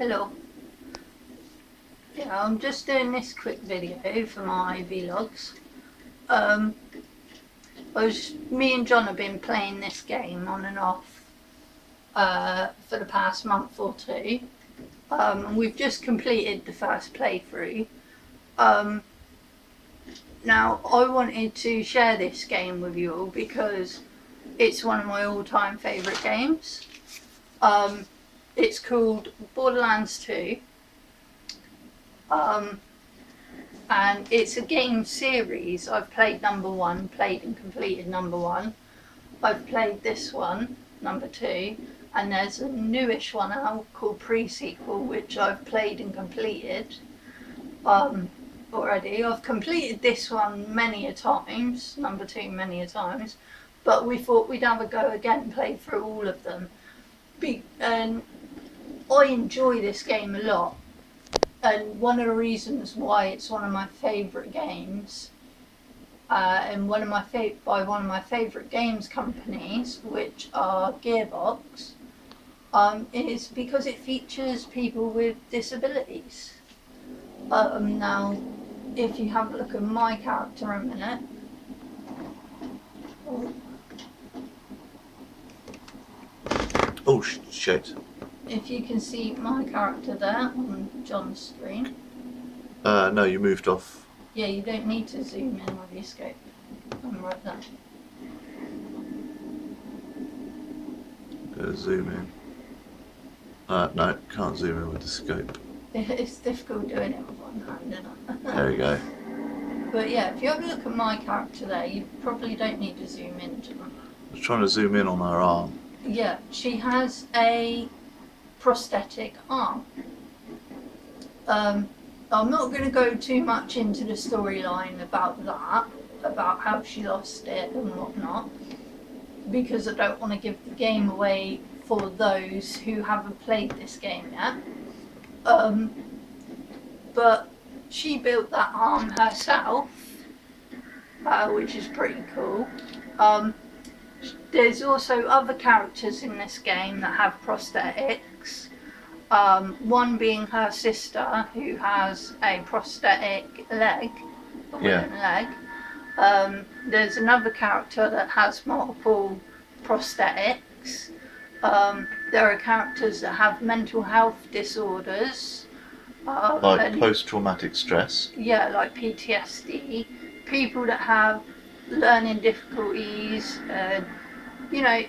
Hello. Yeah, I'm just doing this quick video for my vlogs. Me and John have been playing this game on and off for the past month or two. And we've just completed the first playthrough. Now, I wanted to share this game with you all because it's one of my all-time favourite games. It's called Borderlands 2. And it's a game series. I've played number 1, played and completed number 1. I've played this one, number 2, and there's a newish one out called Pre-Sequel, which I've played and completed already. I've completed this one many a times, number 2 many a times, but we thought we'd have a go again, play through all of them. And I enjoy this game a lot. And one of the reasons why it's one of my favourite games, and by one of my favourite games companies, which are Gearbox, is because it features people with disabilities. Now, if you have a look at my character a minute. Oh shit. If you can see my character there on John's screen. No, you moved off. Yeah, you don't need to zoom in with your scope. I'm right there. Zoom in. No, can't zoom in with the scope. It's difficult doing it with one hand, isn't it? There we go. But yeah, if you have a look at my character there, you probably don't need to zoom in, John. I was trying to zoom in on her arm. Yeah, she has a prosthetic arm. I'm not going to go too much into the storyline about that, about how she lost it and whatnot, because I don't want to give the game away for those who haven't played this game yet. But she built that arm herself, which is pretty cool. There's also other characters in this game that have prosthetics. One being her sister, who has a prosthetic leg, a wooden leg. There's another character that has multiple prosthetics. There are characters that have mental health disorders. Like post-traumatic stress. Yeah, like PTSD. People that have learning difficulties,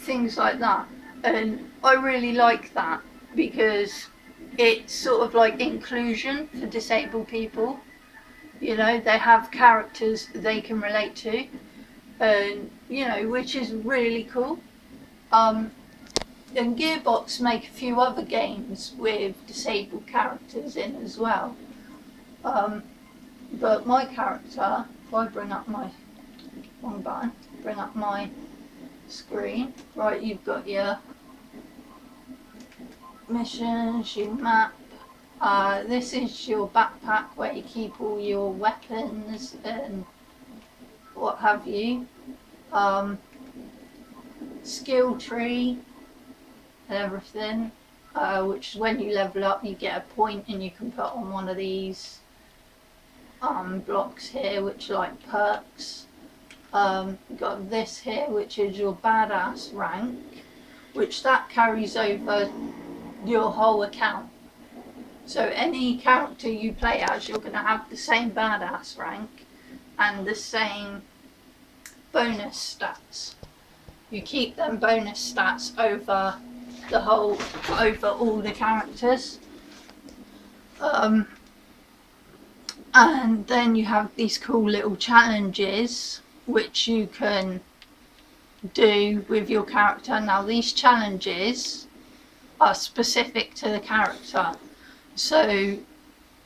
things like that. And I really like that because it's sort of like inclusion for disabled people. You know, they have characters they can relate to, and which is really cool. And Gearbox make a few other games with disabled characters in as well. But my character, if I bring up my bring up my screen. Right, you've got your missions, your map. This is your backpack where you keep all your weapons and what have you. Skill tree and everything, which when you level up you get a point and you can put on one of these blocks here, which are like perks. You've got this here, which is your badass rank, which that carries over your whole account. So any character you play as, you're going to have the same badass rank and the same bonus stats. You keep them bonus stats over all the characters. And then you have these cool little challenges which you can do with your character. Now these challenges are specific to the character. So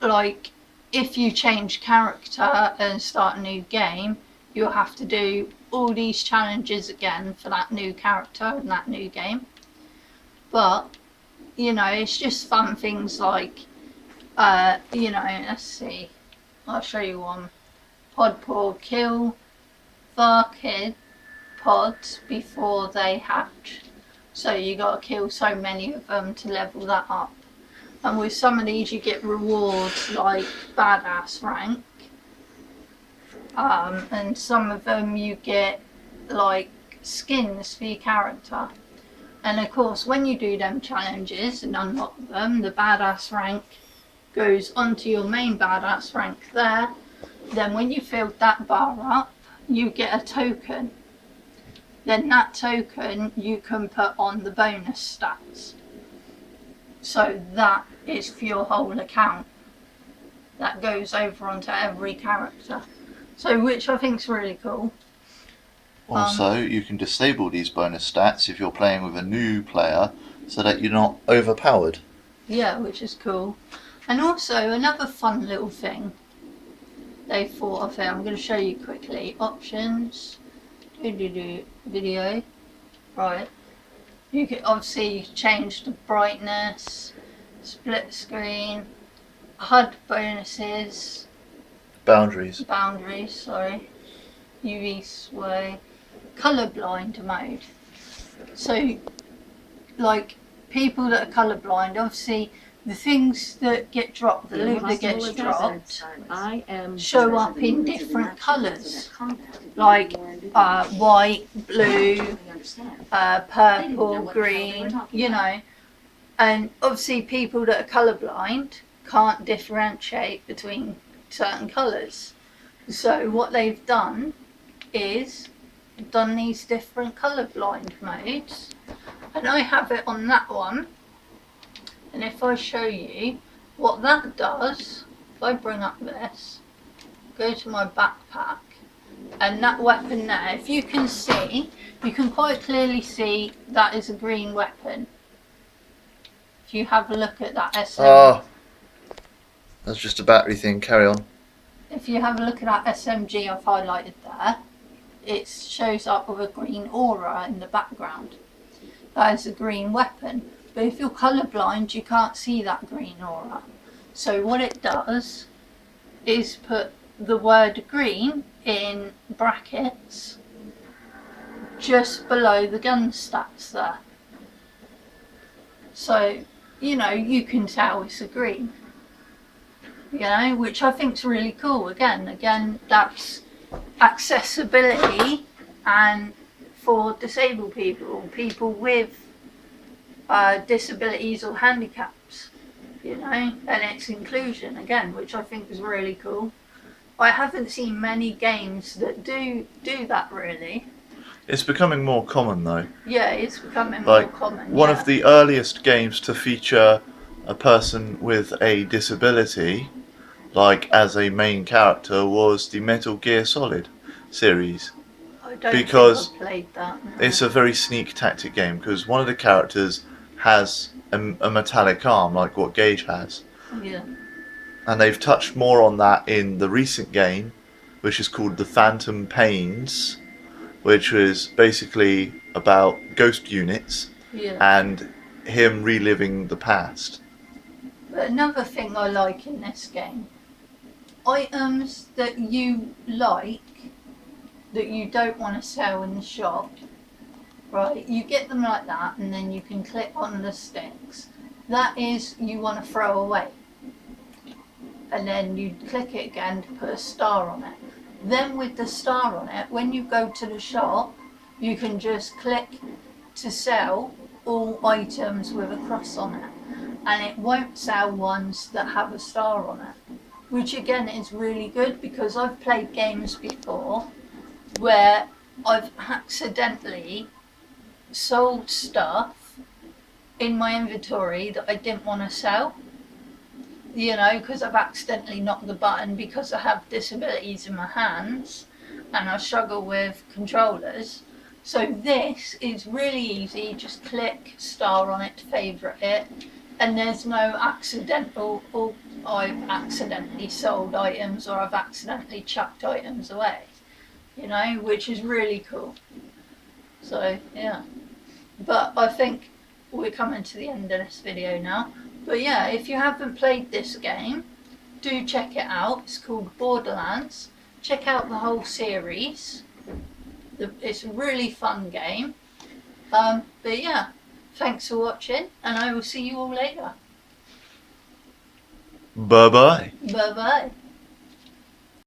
like if you change character and start a new game, you'll have to do all these challenges again for that new character and that new game. But it's just fun things like let's see, I'll show you one. Podpour, kill the kid pods before they hatch. So you got to kill so many of them to level that up. And with some of these you get rewards like badass rank, and some of them you get like skins for your character. And of course when you do them challenges and unlock them, the badass rank goes onto your main badass rank there. Then when you filled that bar up, you get a token. Then that token you can put on the bonus stats. So that is for your whole account. That goes over onto every character. So which I think is really cool. Also, you can disable these bonus stats if you're playing with a new player so that you're not overpowered. Yeah, which is cool. And also another fun little thing they thought of here, I'm going to show you quickly. Options, video, right. You can obviously change the brightness, split screen, HUD bonuses, Boundaries. sorry, UV sway, colourblind mode. So, like, people that are colourblind, obviously, the things that get dropped, the loot that gets dropped, show up in different colours, like white, blue, purple, green, you know. And obviously people that are colourblind can't differentiate between certain colours. So what they've done is done these different colourblind modes, and I have it on that one. And if I show you what that does, if I bring up this, go to my backpack, and that weapon there, if you can see, you can quite clearly see that is a green weapon. If you have a look at that SMG. Oh, that's just a battery thing, carry on. If you have a look at that SMG I've highlighted there, it shows up with a green aura in the background. That is a green weapon. But if you're colourblind, you can't see that green aura. So what it does is put the word green in brackets just below the gun stats there. So, you know, you can tell it's a green. You know, which I think is really cool. Again, that's accessibility, and for disabled people, people with disabilities or handicaps, you know, and it's inclusion again, which I think is really cool. I haven't seen many games that do that really. It's becoming more common though. Yeah, it's becoming Like, more common. one of the earliest games to feature a person with a disability, like as a main character, was the Metal Gear Solid series. I don't because think I've played that. No. It's a very sneak tactic game because one of the characters has a metallic arm like what Gage has. Yeah. And they've touched more on that in the recent game, which is called The Phantom Pains, which was basically about ghost units and him reliving the past. But another thing I like in this game, items that you like, that you don't want to sell in the shop, right, you get them like that, and then you can click on the sticks. That is, you want to throw away. And then you click it again to put a star on it. Then with the star on it, when you go to the shop, you can just click to sell all items with a cross on it. And it won't sell ones that have a star on it. Which again is really good, because I've played games before where I've accidentally sold stuff in my inventory that I didn't want to sell, you know, because I've accidentally knocked the button because I have disabilities in my hands and I struggle with controllers. So this is really easy, just click star on it to favourite it, and there's no accidental, or I've accidentally sold items or I've accidentally chucked items away, you know, which is really cool. So yeah, but I think we're coming to the end of this video now. But yeah, if you haven't played this game, do check it out. It's called Borderlands. Check out the whole series. It's a really fun game. But yeah, thanks for watching, and I will see you all later. Bye bye. Bye bye.